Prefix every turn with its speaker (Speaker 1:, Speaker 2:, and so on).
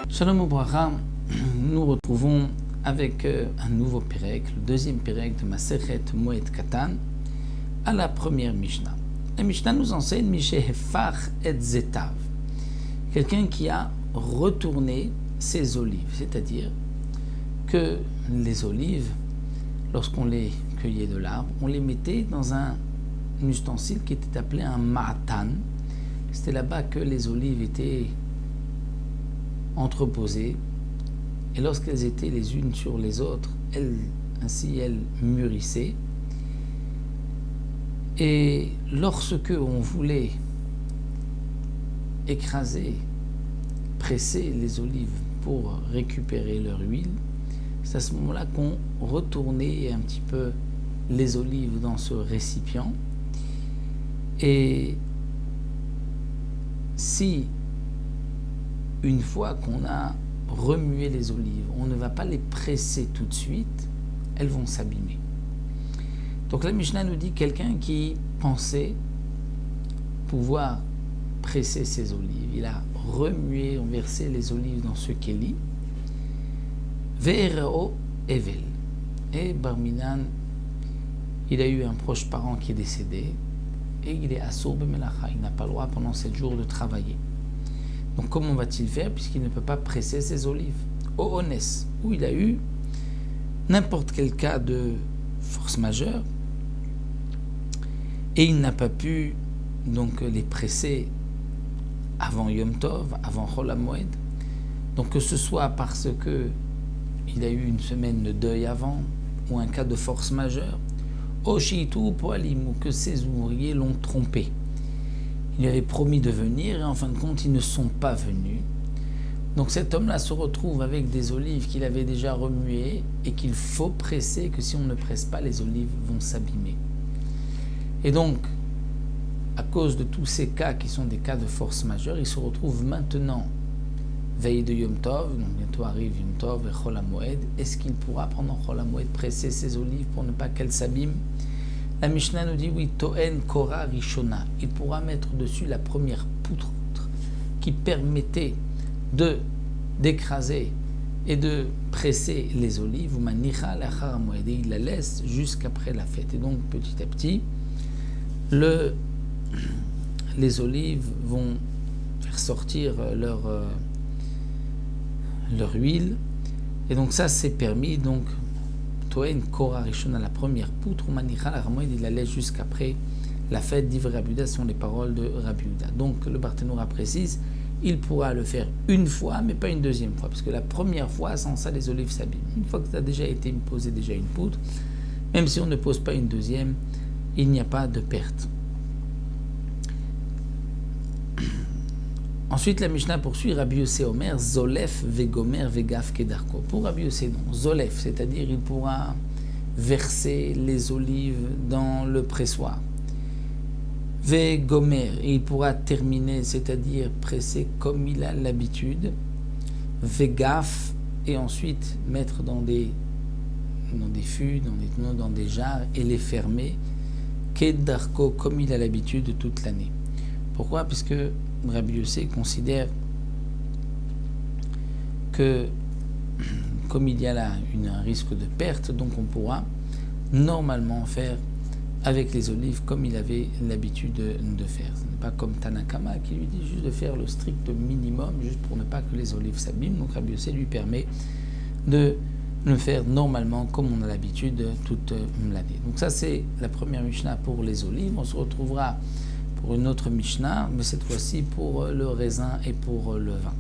Speaker 1: Shalom Ubracha, nous retrouvons avec un nouveau pérek, le deuxième pérek de Masechet Moed Katan, à la première Mishnah. La Mishnah nous enseigne Mishe Hefach et Zetav, quelqu'un qui a retourné ses olives, c'est-à-dire que les olives, lorsqu'on les cueillait de l'arbre, on les mettait dans un ustensile qui était appelé un ma'atan. C'était là-bas que les olives étaient entreposées, et lorsqu'elles étaient les unes sur les autres, elles mûrissaient. Et lorsque on voulait écraser, presser les olives pour récupérer leur huile, c'est à ce moment-là qu'on retournait un petit peu les olives dans ce récipient. Et si une fois qu'on a remué les olives, on ne va pas les presser tout de suite, elles vont s'abîmer. Donc la Mishnah nous dit quelqu'un qui pensait pouvoir presser ses olives, il a remué, versé les olives dans ce kéli, Ve'ereo Evel. Et Barminan, il a eu un proche parent qui est décédé, et il est assour b'melacha, il n'a pas le droit pendant 7 jours de travailler. Donc comment va-t-il faire puisqu'il ne peut pas presser ses olives? Au Honès, où il a eu n'importe quel cas de force majeure, et il n'a pas pu donc les presser avant Yom Tov, avant Chol HaMoed. Donc que ce soit parce que il a eu une semaine de deuil avant, ou un cas de force majeure, ou que ses ouvriers l'ont trompé. Il lui avait promis de venir et en fin de compte ils ne sont pas venus. Donc cet homme-là se retrouve avec des olives qu'il avait déjà remuées et qu'il faut presser, que si on ne presse pas, les olives vont s'abîmer. Et donc, à cause de tous ces cas qui sont des cas de force majeure, il se retrouve maintenant veille de Yom Tov, donc bientôt arrive Yom Tov et Chol HaMoed. Est-ce qu'il pourra pendant Chol HaMoed presser ses olives pour ne pas qu'elles s'abîment? La Mishnah nous dit oui, Toen Kora Rishona. Il pourra mettre dessus la première poutre qui permettait d'écraser et de presser les olives. Ou Manicha Lachar HaMoed. Et il la laisse jusqu'après la fête. Et donc petit à petit, les olives vont faire sortir leur huile, et donc ça c'est permis. Donc Toen Kora Rishona, la première poutre, ou Manicha la Ramoed, il la laisse jusqu'après la fête d'Ivre Rabbi Yehuda, sont les paroles de Rabbi Yehuda. Donc le Barthénoura précise, il pourra le faire une fois, mais pas une deuxième fois, parce que la première fois, sans ça, les olives s'abîment. Une fois que ça a déjà été posé déjà une poutre, même si on ne pose pas une deuxième, il n'y a pas de perte. Ensuite, la Mishnah poursuit, Rabbi Yossé Omer, Zolef vegomer vegaf kedarko. Pour Rabbi Yossé, non. Zolef, c'est-à-dire il pourra verser les olives dans le pressoir. Vegomer, il pourra terminer, c'est-à-dire presser comme il a l'habitude. Vegaf, et ensuite mettre dans des fûts, dans des jarres, et les fermer. Kedarko, comme il a l'habitude toute l'année. Pourquoi? Puisque Rabbi Yossé considère que comme il y a là un risque de perte, donc on pourra normalement faire avec les olives comme il avait l'habitude de faire. Ce n'est pas comme Tanakama qui lui dit juste de faire le strict minimum, juste pour ne pas que les olives s'abîment. Donc Rabbi Yossé lui permet de le faire normalement comme on a l'habitude toute l'année. Donc ça c'est la première Mishnah pour les olives. On se retrouvera pour une autre Mishnah, mais cette fois-ci pour le raisin et pour le vin.